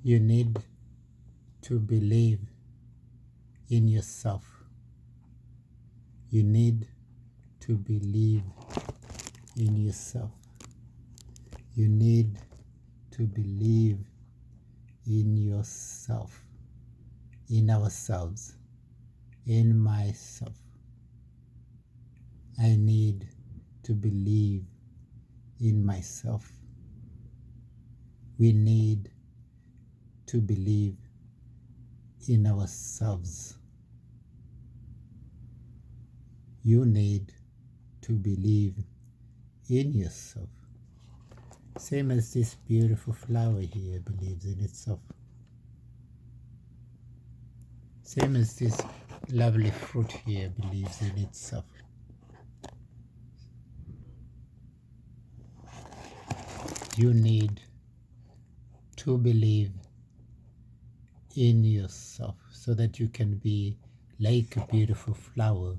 You need to believe in yourself. You need to believe in yourself. You need to believe in yourself, in ourselves, in myself. I need to believe in myself. We need to believe in ourselves. You need to believe in yourself. Same as this beautiful flower here believes in itself. Same as this lovely fruit here believes in itself. You need to believe in yourself so that you can be like a beautiful flower,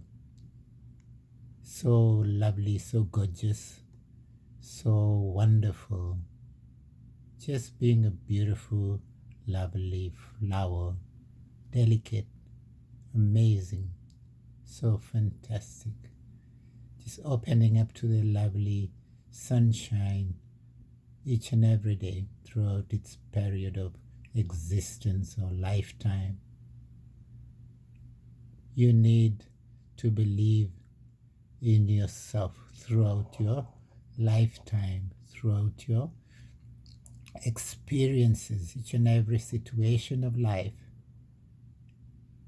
so lovely, so gorgeous, so wonderful, just being a beautiful, lovely flower, delicate, amazing, so fantastic, just opening up to the lovely sunshine each and every day throughout its period of existence or lifetime. You need to believe in yourself throughout your lifetime, throughout your experiences, each and every situation of life.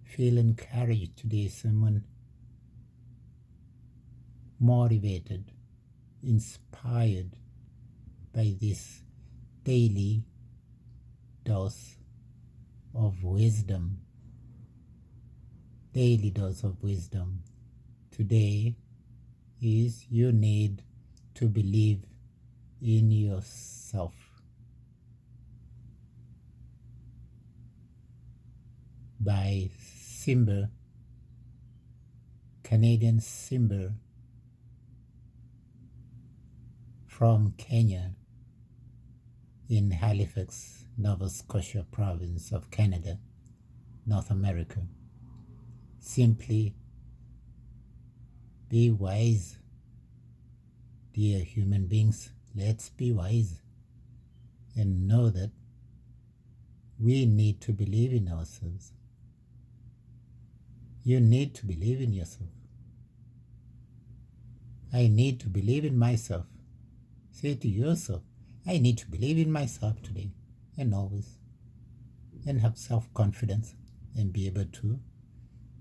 Feel encouraged today, someone motivated, inspired by this daily dose of wisdom. Daily dose of wisdom. Today is you need to believe in yourself. By Simba, Canadian Simba from Kenya in Halifax, Nova Scotia province of Canada, North America. Simply be wise, dear human beings. Let's be wise and know that we need to believe in ourselves. You need to believe in yourself. I need to believe in myself. Say to yourself, I need to believe in myself today and always, and have self-confidence and be able to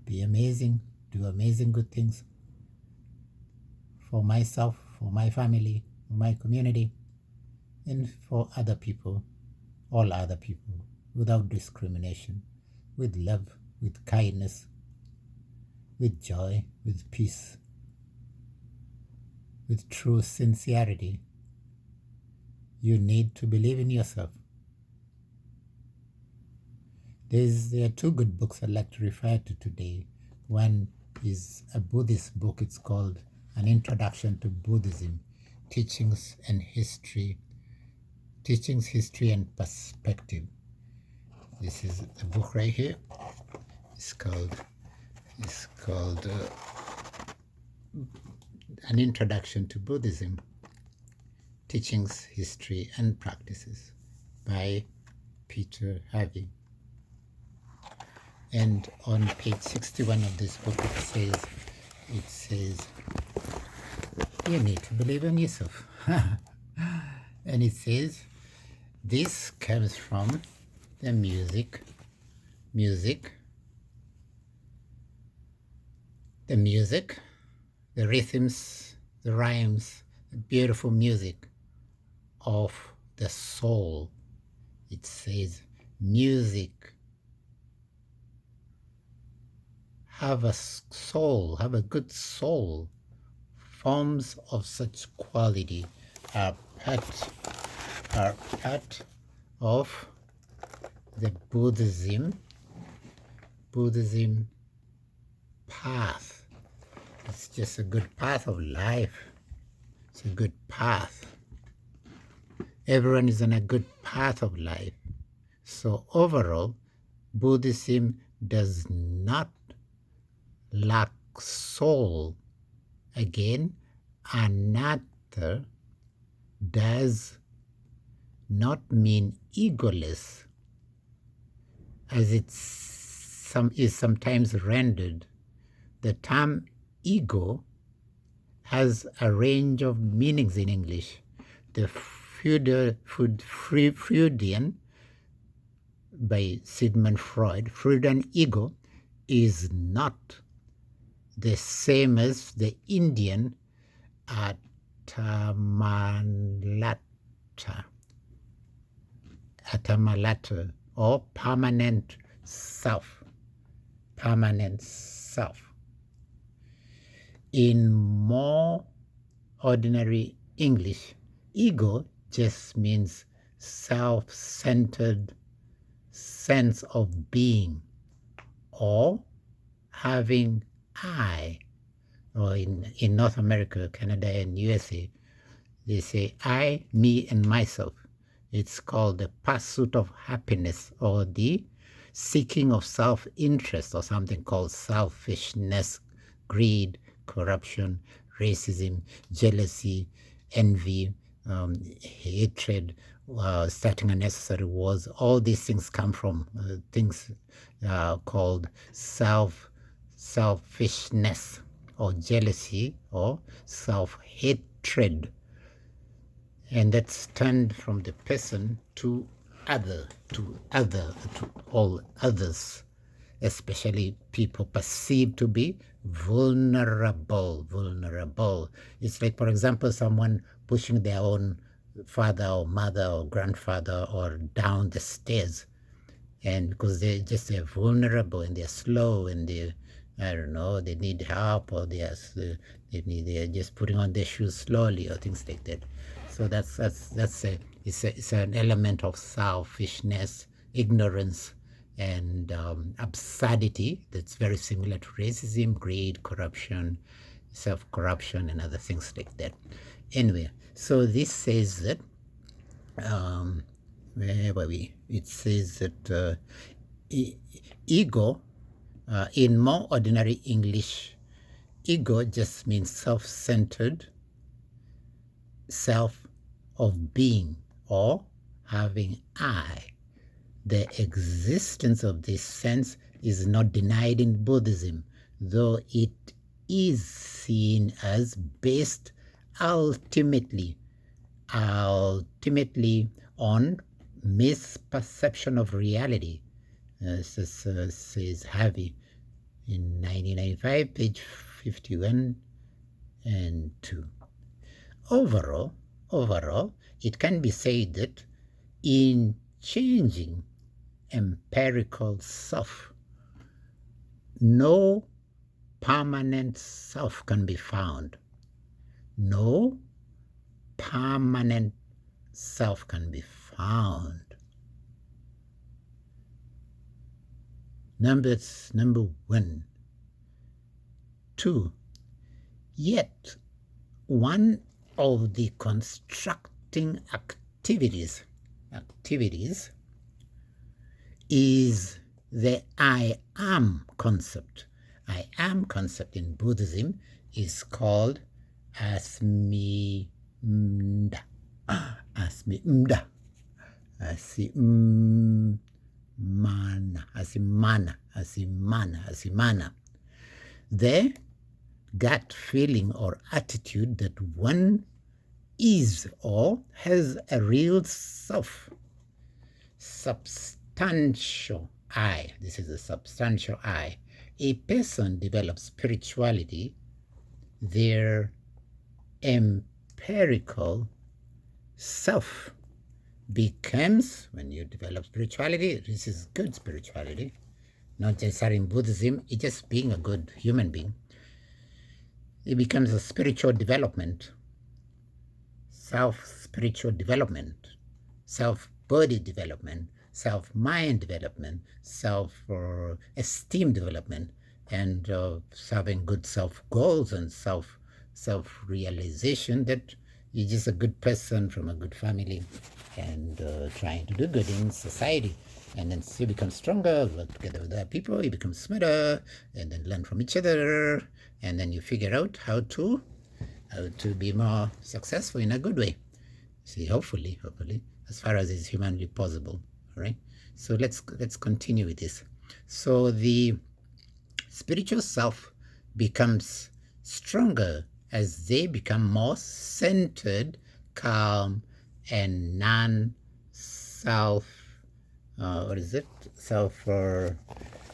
be amazing, do amazing good things for myself, for my family, for my community, and for other people, all other people, without discrimination, with love, with kindness, with joy, with peace, with true sincerity. You need to believe in yourself. There are two good books I'd like to refer to today. One is a Buddhist book. It's called An Introduction to Buddhism, Teachings, History and Perspective. This is the book right here. It's called An Introduction to Buddhism, Teachings, History, and Practices by Peter Harvey. And on page 61 of this book, it says, you need to believe in yourself. And it says, this comes from the music, the rhythms, the rhymes, the beautiful music of the soul. It says, music. Have a soul, have a good soul. Forms of such quality are part of the Buddhism path. It's just a good path of life. It's a good path. Everyone is on a good path of life. So overall, Buddhism does not lack soul. Again, anatta does not mean egoless, as is sometimes rendered. The term ego has a range of meanings in English. The Freudian, by Sigmund Freud, Freudian ego is not the same as the Indian atamalata, or permanent self. Permanent self. In more ordinary English, ego just means self-centered sense of being, or having I, or in North America, Canada, and USA, they say I, me, and myself. It's called the pursuit of happiness, or the seeking of self-interest, or something called selfishness, greed, corruption, racism, jealousy, envy, hatred, starting unnecessary wars. All these things come from things called selfishness, or jealousy, or self-hatred. And that's turned from the person to all others, especially people perceived to be vulnerable. It's like, for example, someone pushing their own father or mother or grandfather or down the stairs, and because they're vulnerable and they're slow and they need help, or they're just putting on their shoes slowly, or things like that. So it's an element of selfishness, ignorance, and absurdity that's very similar to racism, greed, corruption, self-corruption, and other things like that. Anyway, so this says that where were we? It says that ego, in more ordinary English, ego just means self-centered self of being, or having I. The existence of this sense is not denied in Buddhism, though it is seen as based ultimately on misperception of reality. Says Harvey in 1995, page 51 and 2. Overall, it can be said that in changing empirical self, no permanent self can be found. No permanent self can be found. Number 1. 2. Yet, one of the constructing activities is the I am concept. I am concept in Buddhism is called asimanda. Asimana. The gut feeling or attitude that one is or has a real self, substantial I. This is a substantial I. A person develops spirituality, their empirical self becomes, when you develop spirituality, this is good spirituality, not just studying Buddhism, it's just being a good human being. It becomes a spiritual development, self-spiritual development, self-body development, self-mind development, self-esteem development, and having good self-goals and self-realization that you're just a good person from a good family and trying to do good in society. And then you become stronger, work together with other people, you become smarter, and then learn from each other, and then you figure out how to be more successful in a good way. See, hopefully, as far as is humanly possible. All right. So let's continue with this. So the spiritual self becomes stronger as they become more centered, calm, and non-self.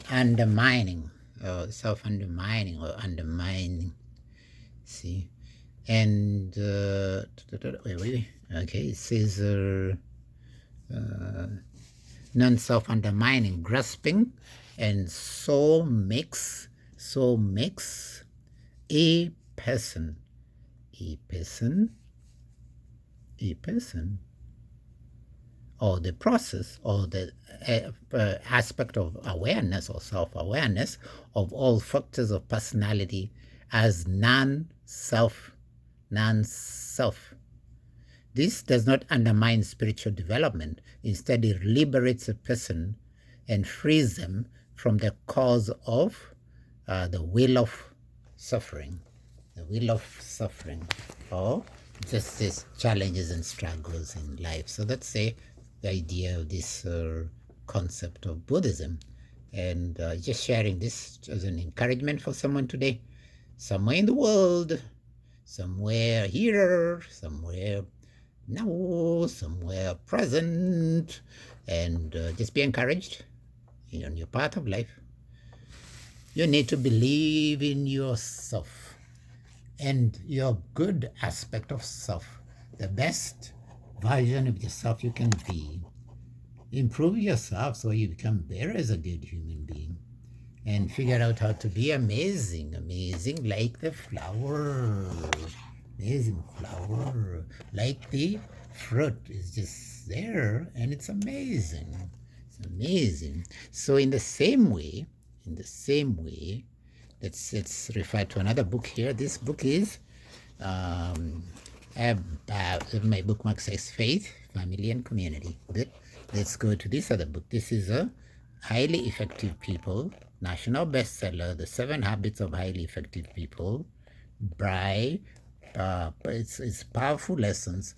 Undermining, self-undermining or undermining. See, and wait. Okay, it says non-self-undermining, grasping, and so makes a person, or the process or the aspect of awareness or self-awareness of all factors of personality as non-self. This does not undermine spiritual development. Instead, it liberates a person and frees them from the cause of the will of suffering. Or just these challenges and struggles in life. So that's the idea of this concept of Buddhism. And just sharing this as an encouragement for someone today, somewhere in the world, somewhere here, somewhere now, somewhere present, and just be encouraged on your path of life. You need to believe in yourself and your good aspect of self, the best version of yourself you can be. Improve yourself so you become better as a good human being, and figure out how to be amazing like the flower. Amazing flower, like the fruit is just there, and it's amazing. So in the same way, let's refer to another book here. This book is my bookmark says Faith, Family, and Community. But let's go to this other book. This is a Highly Effective People, national bestseller, The 7 Habits of Highly Effective People, by it's powerful lessons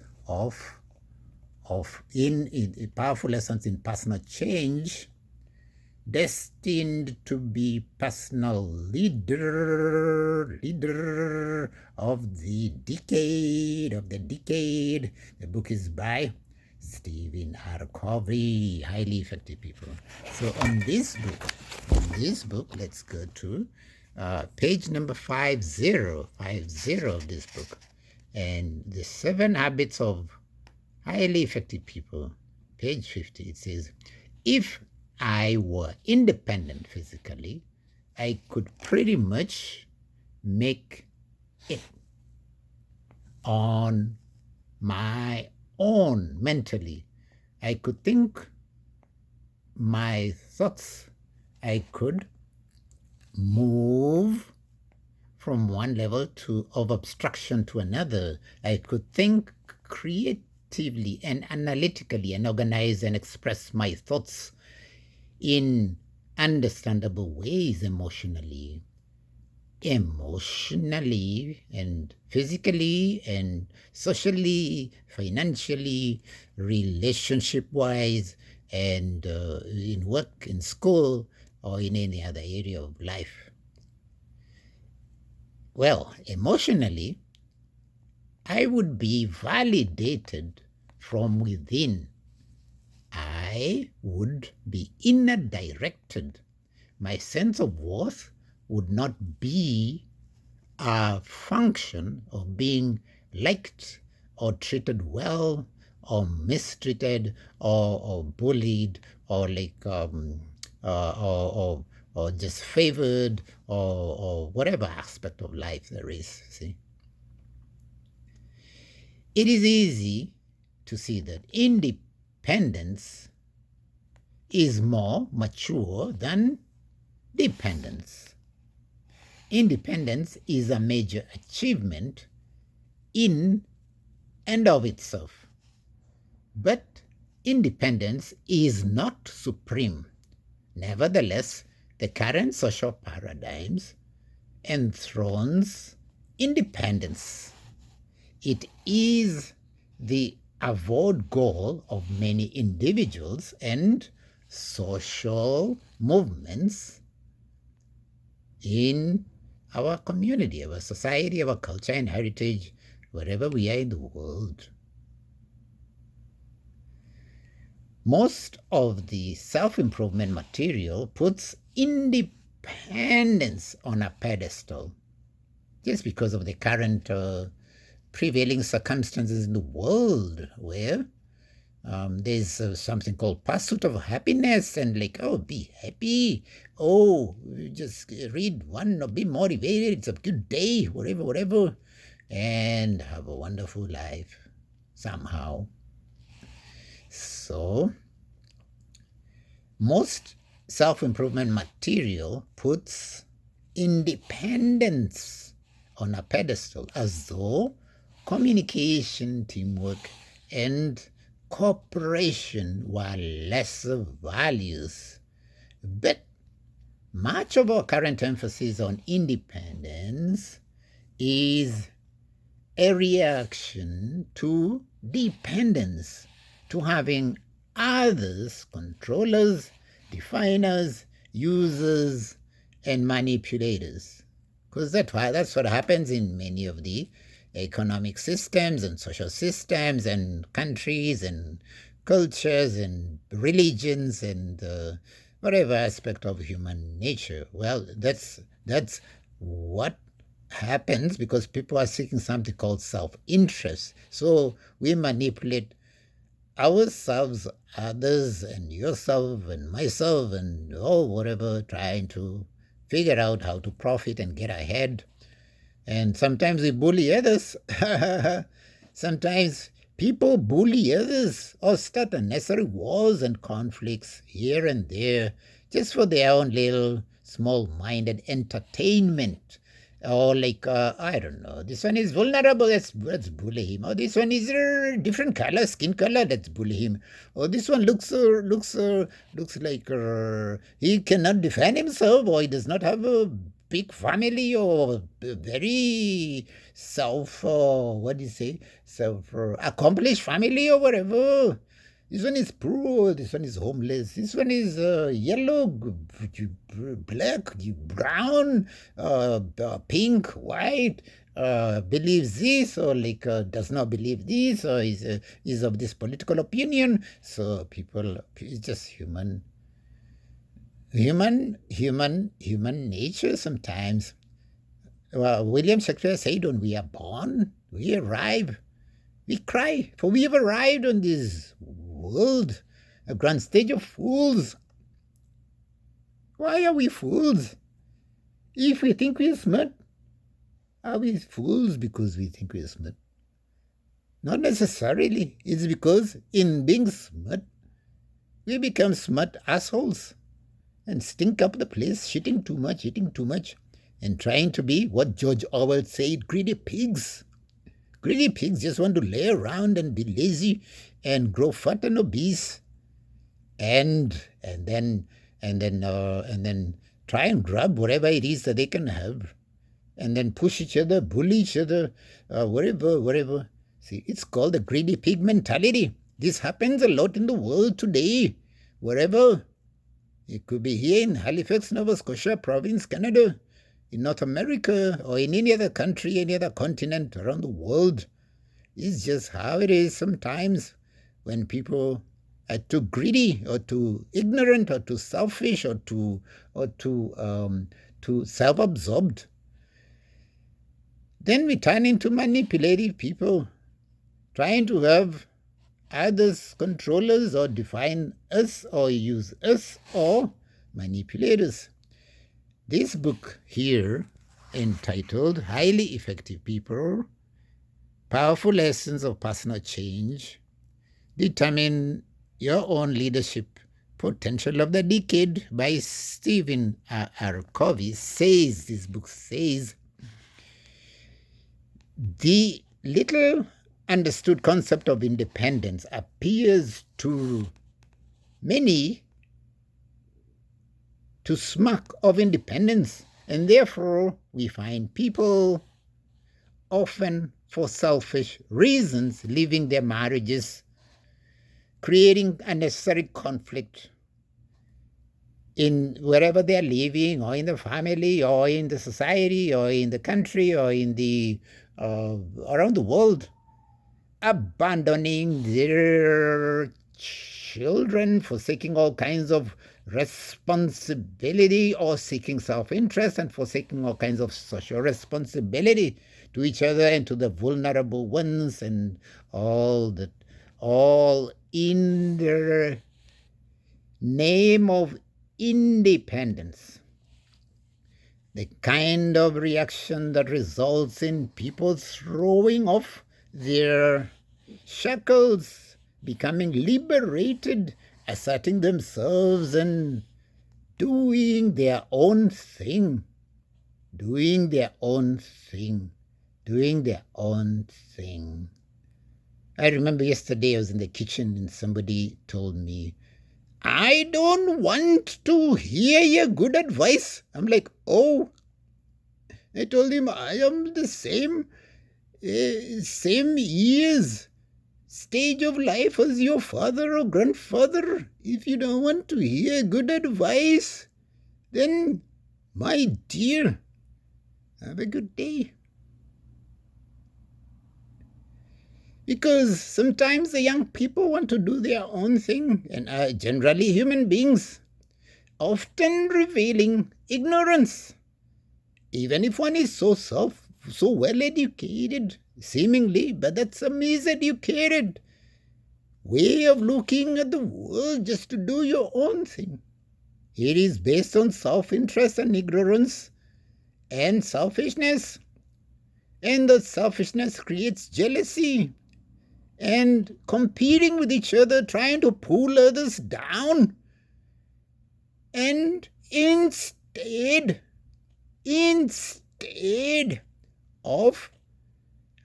powerful lessons in personal change, destined to be personal leader of the decade. The book is by Stephen R. Covey, Highly Effective People. So on this book, let's go to page number 50 of this book, and the 7 habits of highly effective people, page 50. It says, if I were independent physically, I could pretty much make it on my own mentally. I could think my thoughts. I could move from one level of abstraction to another. I could think creatively and analytically and organize and express my thoughts in understandable ways emotionally and physically and socially, financially, relationship-wise, and in work, in school, or in any other area of life. Well, emotionally, I would be validated from within. I would be inner directed. My sense of worth would not be a function of being liked or treated well or mistreated or bullied or or just favored or whatever aspect of life there is. See, it is easy to see that independence is more mature than dependence. Independence is a major achievement in and of itself, but independence is not supreme. Nevertheless, the current social paradigms enthrones independence. It is the avowed goal of many individuals and social movements in our community, our society, our culture and heritage, wherever we are in the world. Most of the self-improvement material puts independence on a pedestal just because of the current prevailing circumstances in the world where there's something called pursuit of happiness and like, oh, be happy. Oh, just read one or be motivated. It's a good day, whatever, and have a wonderful life somehow. So most self-improvement material puts independence on a pedestal as though communication, teamwork, and cooperation were lesser values. But much of our current emphasis on independence is a reaction to dependence, to having others, controllers, definers, users, and manipulators. Because that's what happens in many of the economic systems and social systems and countries and cultures and religions and whatever aspect of human nature. Well, that's what happens because people are seeking something called self-interest. So we manipulate ourselves, others, and yourself and myself and whatever, trying to figure out how to profit and get ahead. And sometimes we bully others. Sometimes people bully others or start unnecessary wars and conflicts here and there just for their own little small-minded entertainment. Or like, I don't know, this one is vulnerable, let's bully him. Or this one is different color, skin color, let's bully him. Or this one looks like he cannot defend himself, or he does not have a big family, or very accomplished family, or whatever. This one is poor, this one is homeless, this one is yellow, black, brown, pink, white, believes this or does not believe this or is of this political opinion. So people, it's just human nature sometimes. William Shakespeare said, when we are born, we arrive, we cry, for we have arrived on this world, a grand stage of fools. Why are we fools? If we think we are smart, are we fools because we think we are smart? Not necessarily. It's because in being smart, we become smart assholes and stink up the place, shitting too much, and trying to be what George Orwell said, greedy pigs. Greedy pigs just want to lay around and be lazy and grow fat and obese, and then try and grab whatever it is that they can have, and then push each other, bully each other, wherever. See, it's called the greedy pig mentality. This happens a lot in the world today, wherever. It could be here in Halifax, Nova Scotia province, Canada, in North America, or in any other country, any other continent around the world. It's just how it is sometimes when people are too greedy or too ignorant or too selfish or too self-absorbed. Then we turn into manipulative people, trying to have others controllers or define us or use us or manipulators. This book here, entitled Highly Effective People, Powerful Lessons of Personal Change, Determine Your Own Leadership Potential of the Decade by Stephen R. Covey, this book says, the little understood concept of independence appears to many to smack of independence, and therefore we find people often for selfish reasons leaving their marriages, creating unnecessary conflict in wherever they're living, or in the family, or in the society, or in the country, or in the around the world, abandoning their children, forsaking all kinds of responsibility, or seeking self-interest, and forsaking all kinds of social responsibility to each other and to the vulnerable ones, and all in the name of independence. The kind of reaction that results in people throwing off their shackles, becoming liberated, asserting themselves and doing their own thing. I remember yesterday I was in the kitchen and somebody told me, "I don't want to hear your good advice." I'm like, oh. I told him, I am the same years, stage of life as your father or grandfather. If you don't want to hear good advice, then, my dear, have a good day. Because sometimes the young people want to do their own thing, and are generally human beings, often revealing ignorance. Even if one is so well educated, seemingly, but that's a miseducated way of looking at the world, just to do your own thing. It is based on self-interest and ignorance and selfishness. And the selfishness creates jealousy and competing with each other, trying to pull others down. And instead of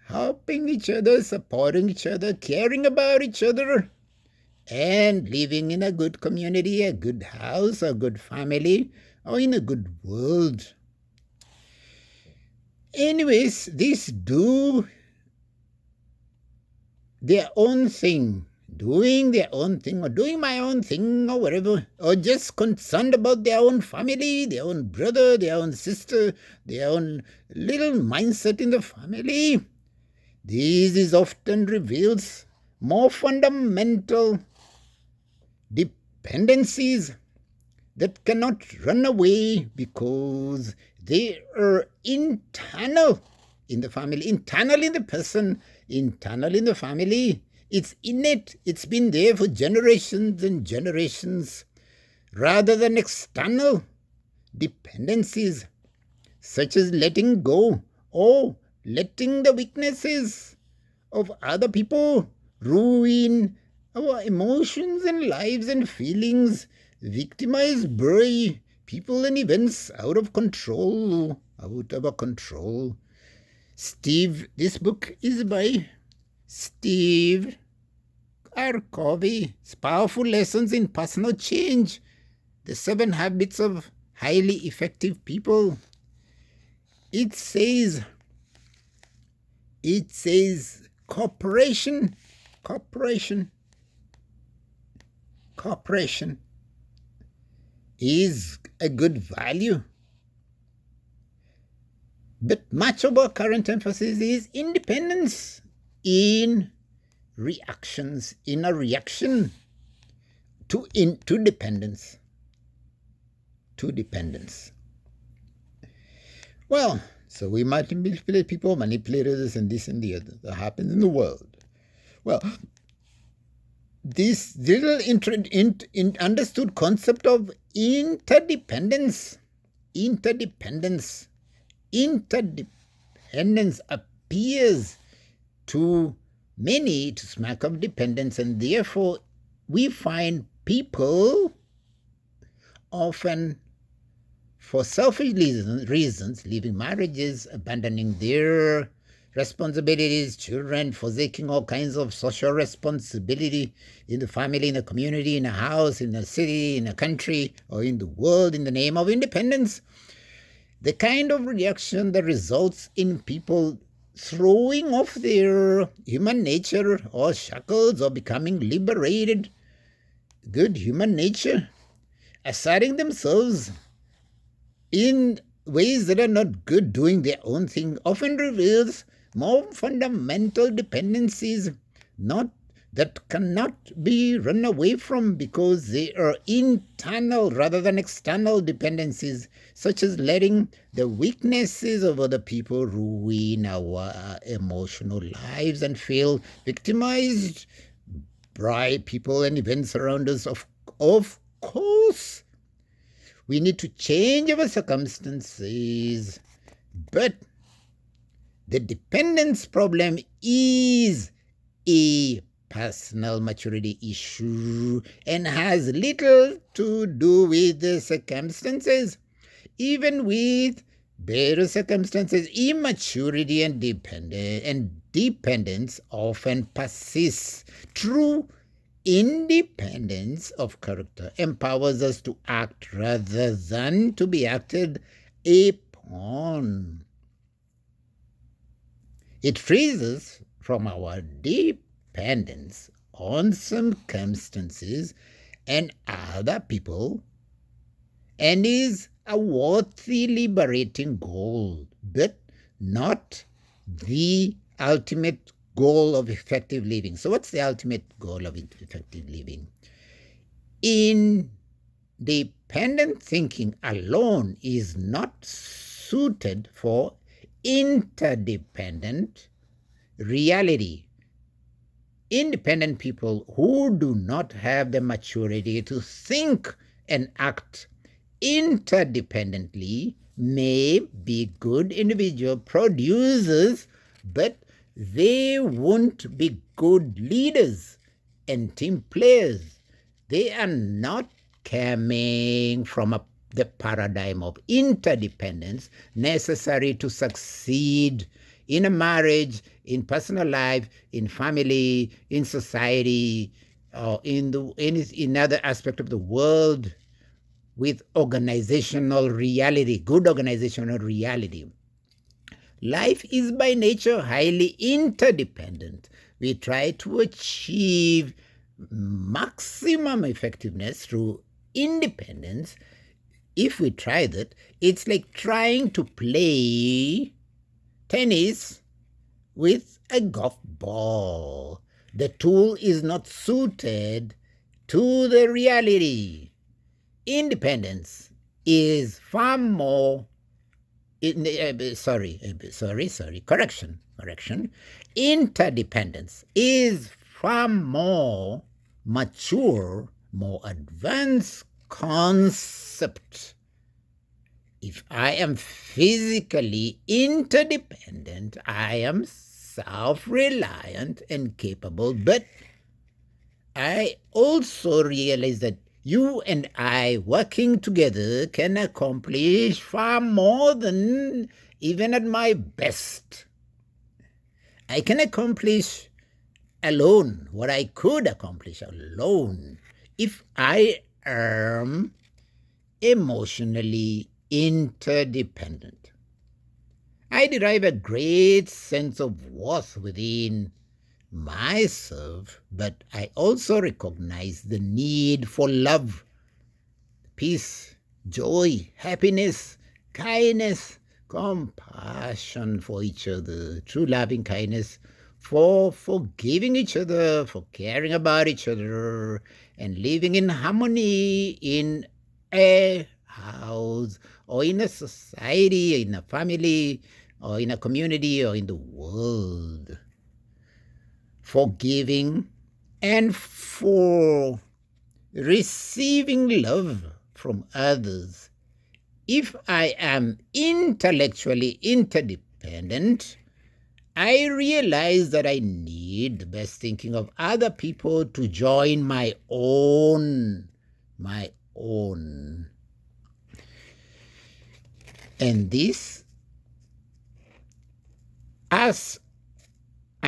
helping each other, supporting each other, caring about each other, and living in a good community, a good house, a good family, or in a good world. Anyways, these do their own thing, doing their own thing, or doing my own thing, or whatever, or just concerned about their own family, their own brother, their own sister, their own little mindset in the family. This is often reveals more fundamental dependencies that cannot run away because they are internal in the family, internal in the person, internal in the family. It's innate. It's been there for generations and generations, rather than external dependencies, such as letting go or letting the weaknesses of other people ruin our emotions and lives and feelings, victimized by people and events out of control. This book is by Steve Arcovy. It's Powerful Lessons in Personal Change, The 7 Habits of Highly Effective People. It says cooperation is a good value. But much of our current emphasis is independence in a reaction to dependence. Well, so we manipulate people, manipulate others, and this and the other. That happens in the world. Well, this little understood concept of interdependence appears to many to smack of dependence, and therefore we find people often for selfish reasons leaving marriages, abandoning their responsibilities, children, forsaking all kinds of social responsibility in the family, in the community, in a house, in a city, in a country, or in the world in the name of independence. The kind of reaction that results in people throwing off their human nature or shackles or becoming liberated, good human nature, asserting themselves in ways that are not good, doing their own thing, often reveals more fundamental dependencies not that cannot be run away from because they are internal rather than external dependencies, such as letting the weaknesses of other people ruin our emotional lives and feel victimized by people and events around us. Of course, we need to change our circumstances, but the dependence problem is a personal maturity issue and has little to do with the circumstances. Even with better circumstances, immaturity and dependence often persists. True independence of character empowers us to act rather than to be acted upon. It frees us from our dependence on circumstances and other people and is a worthy liberating goal, but not the ultimate goal of effective living. So what's the ultimate goal of effective living? Independent thinking alone is not suited for interdependent reality. Independent people who do not have the maturity to think and act interdependently may be good individual producers, but they won't be good leaders and team players. They are not coming from the paradigm of interdependence necessary to succeed in a marriage, in personal life, in family, in society, or in other aspect of the world with organizational reality, good organizational reality. Life is by nature highly interdependent. We try to achieve maximum effectiveness through independence. If we try that, it's like trying to play tennis with a golf ball. The tool is not suited to the reality. Independence is far more correction. Interdependence is far more mature, more advanced concept. If I am physically interdependent, I am self-reliant and capable, but I also realize that you and I working together can accomplish far more than even at my best. I can accomplish alone what I could accomplish alone if I am emotionally interdependent. I derive a great sense of worth within myself, but I also recognize the need for love, peace, joy, happiness, kindness, compassion for each other, true loving kindness, for forgiving each other, for caring about each other, and living in harmony in a house or in a society, in a family, or in a community, or in the world. Forgiving and for receiving love from others. If I am intellectually interdependent, I realize that I need the best thinking of other people to join my own. And this, as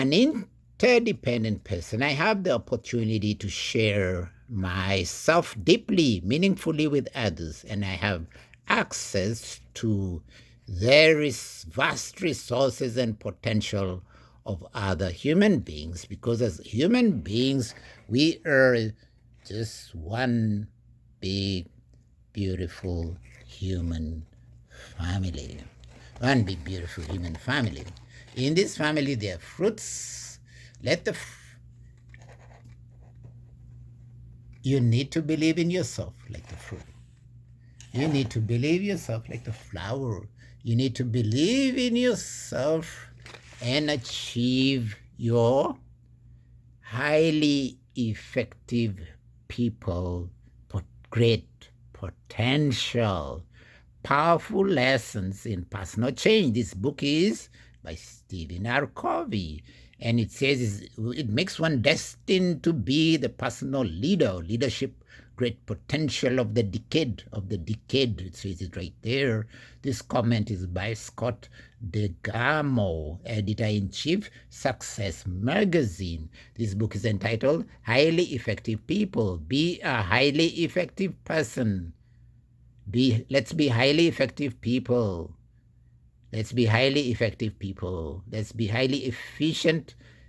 an interdependent person. I have the opportunity to share myself deeply, meaningfully with others, and I have access to vast resources and potential of other human beings, because as human beings, we are just one big, beautiful human family. One big, beautiful human family. In this family, there are fruits. You need to believe in yourself like the fruit. You need to believe yourself like the flower. You need to believe in yourself and achieve your highly effective people, great potential, powerful lessons in personal change. This book is by Stephen R. Covey, and it says it makes one destined to be the personal leadership, great potential of the decade. It says it right there. This comment is by Scott DeGamo, editor-in-chief, Success Magazine. This book is entitled Highly Effective People. Be a highly effective person. Let's be highly effective people. Let's be highly effective people. Let's be highly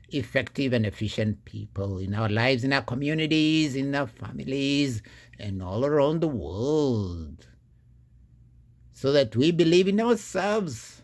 effective and efficient people in our lives, in our communities, in our families, and all around the world. So that we believe in ourselves.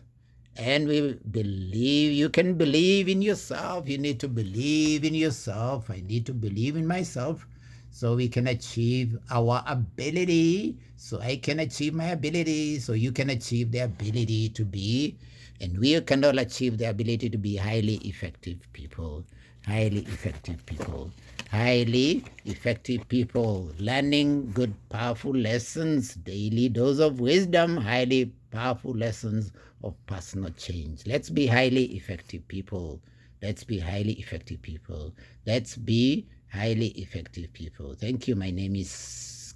And we believe, you can believe in yourself. You need to believe in yourself. I need to believe in myself so we can achieve our ability. So I can achieve my ability. So you can achieve the ability to be, and we can all achieve the ability to be highly effective people. Highly effective people. Highly effective people. Learning good, powerful lessons, daily dose of wisdom, highly powerful lessons of personal change. Let's be highly effective people. Let's be highly effective people. Let's be highly effective people. Thank you. My name is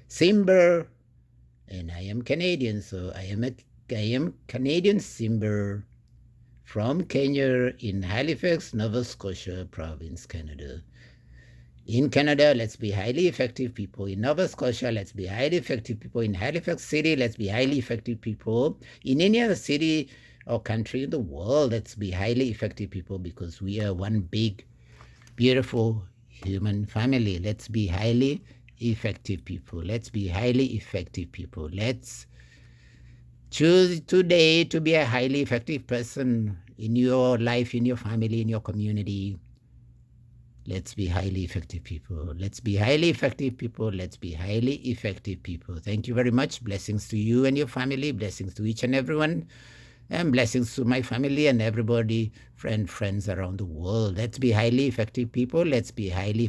Simber, and I am Canadian. So I am Canadian Simber from Kenya in Halifax, Nova Scotia province, Canada. In Canada, let's be highly effective people. In Nova Scotia, let's be highly effective people. In Halifax City, let's be highly effective people. In any other city or country in the world, let's be highly effective people, because we are one big, beautiful human family. Let's be highly effective people. Let's be highly effective people. Let's choose today to be a highly effective person in your life, in your family, in your community. Let's be highly effective people. Let's be highly effective people. Let's be highly effective people. Thank you very much. Blessings to you and your family. Blessings to each and everyone. And blessings to my family and everybody, friends around the world. Let's be highly effective people. Let's be highly